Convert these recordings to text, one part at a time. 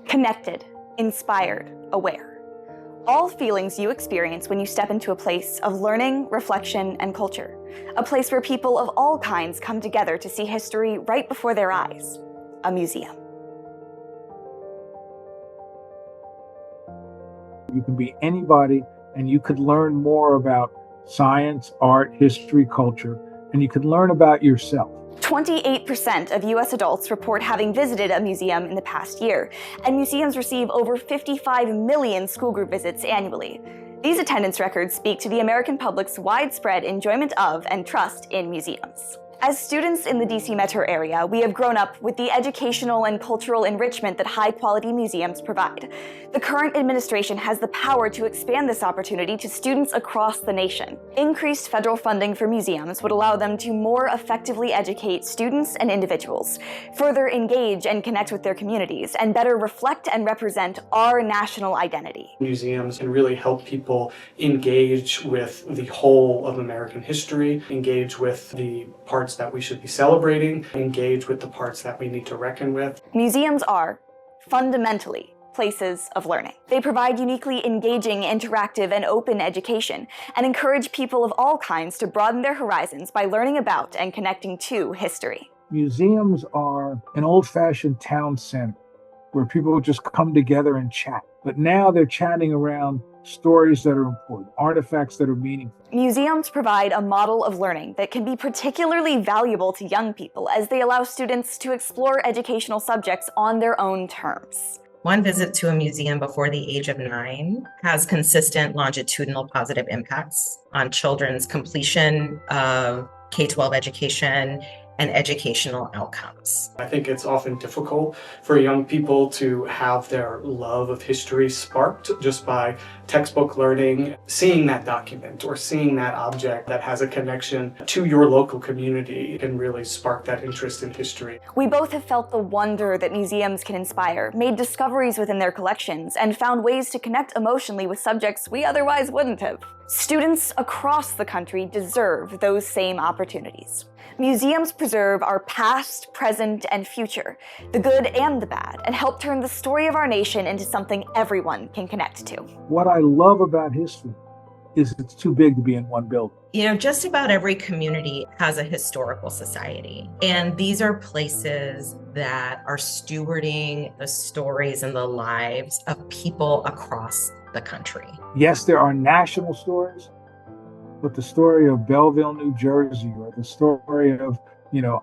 Connected, inspired, aware. All feelings you experience when you step into a place of learning, reflection, and culture. A place where people of all kinds come together to see history right before their eyes. A museum. You can be anybody, and you could learn more about science, art, history, culture, and you could learn about yourself. 28% of US adults report having visited a museum in the past year, and museums receive over 55 million school group visits annually. These attendance records speak to the American public's widespread enjoyment of and trust in museums. As students in the DC metro area, we have grown up with the educational and cultural enrichment that high-quality museums provide. The current administration has the power to expand this opportunity to students across the nation. Increased federal funding for museums would allow them to more effectively educate students and individuals, further engage and connect with their communities, and better reflect and represent our national identity. Museums can really help people engage with the whole of American history, engage with the parts that we should be celebrating, engage with the parts that we need to reckon with. Museums are, fundamentally, places of learning. They provide uniquely engaging, interactive, and open education, and encourage people of all kinds to broaden their horizons by learning about and connecting to history. Museums are an old-fashioned town center where people just come together and chat. But now they're chatting around stories that are important, artifacts that are meaningful. Museums provide a model of learning that can be particularly valuable to young people as they allow students to explore educational subjects on their own terms. One visit to a museum before the age of 9 has consistent longitudinal positive impacts on children's completion of K-12 education and educational outcomes. I think it's often difficult for young people to have their love of history sparked just by textbook learning. Seeing that document or seeing that object that has a connection to your local community can really spark that interest in history. We both have felt the wonder that museums can inspire, made discoveries within their collections, and found ways to connect emotionally with subjects we otherwise wouldn't have. Students across the country deserve those same opportunities. Museums preserve our past, present, and future, the good and the bad, and help turn the story of our nation into something everyone can connect to. What I love about history is it's too big to be in one building. You know, just about every community has a historical society, and these are places that are stewarding the stories and the lives of people across the country. Yes, there are national stories, but the story of Belleville, New Jersey, or the story of,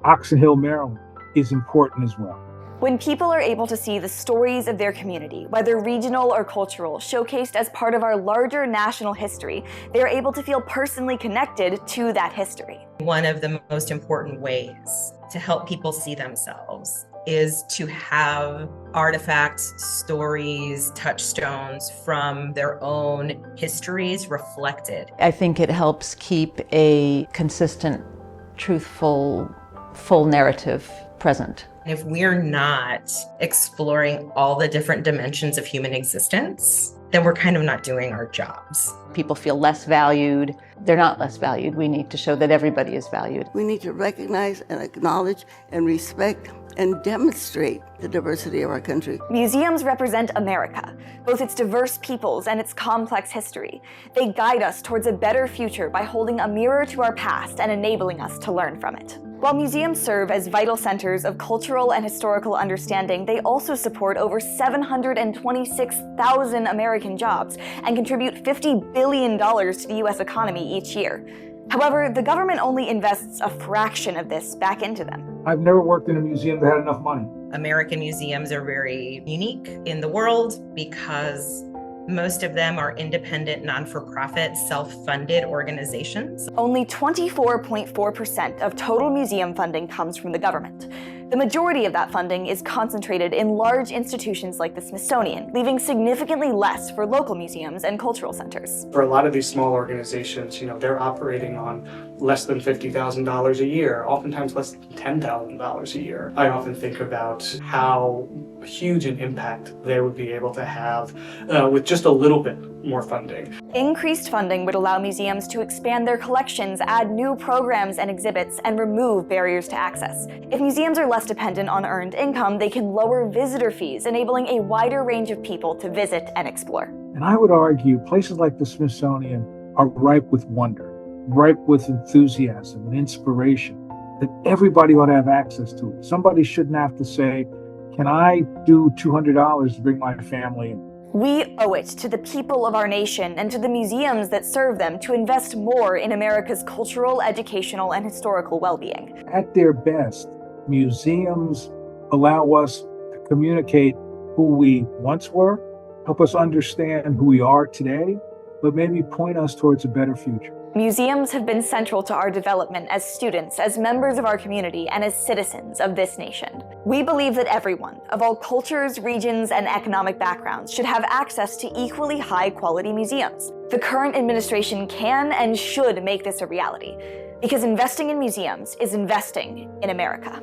Oxon Hill, Maryland, is important as well. When people are able to see the stories of their community, whether regional or cultural, showcased as part of our larger national history, they are able to feel personally connected to that history. One of the most important ways to help people see themselves is to have artifacts, stories, touchstones from their own histories reflected. I think it helps keep a consistent, truthful, full narrative present. If we're not exploring all the different dimensions of human existence, then we're kind of not doing our jobs. People feel less valued. They're not less valued. We need to show that everybody is valued. We need to recognize and acknowledge and respect and demonstrate the diversity of our country. Museums represent America, both its diverse peoples and its complex history. They guide us towards a better future by holding a mirror to our past and enabling us to learn from it. While museums serve as vital centers of cultural and historical understanding, they also support over 726,000 American jobs and contribute $50 billion to the US economy each year. However, the government only invests a fraction of this back into them. I've never worked in a museum that had enough money. American museums are very unique in the world because most of them are independent, non-for-profit, self-funded organizations. Only 24.4% of total museum funding comes from the government. The majority of that funding is concentrated in large institutions like the Smithsonian, leaving significantly less for local museums and cultural centers. For a lot of these small organizations, they're operating on less than $50,000 a year, oftentimes less than $10,000 a year. I often think about how huge an impact they would be able to have with just a little bit more funding. Increased funding would allow museums to expand their collections, add new programs and exhibits, and remove barriers to access. If museums are less dependent on earned income, they can lower visitor fees, enabling a wider range of people to visit and explore. And I would argue places like the Smithsonian are ripe with wonder, ripe with enthusiasm and inspiration, that everybody ought to have access to it. Somebody shouldn't have to say, can I do $200 to bring my family in? We owe it to the people of our nation and to the museums that serve them to invest more in America's cultural, educational, and historical well-being. At their best, museums allow us to communicate who we once were, help us understand who we are today, but maybe point us towards a better future. Museums have been central to our development as students, as members of our community, and as citizens of this nation. We believe that everyone, of all cultures, regions, and economic backgrounds, should have access to equally high-quality museums. The current administration can and should make this a reality, because investing in museums is investing in America.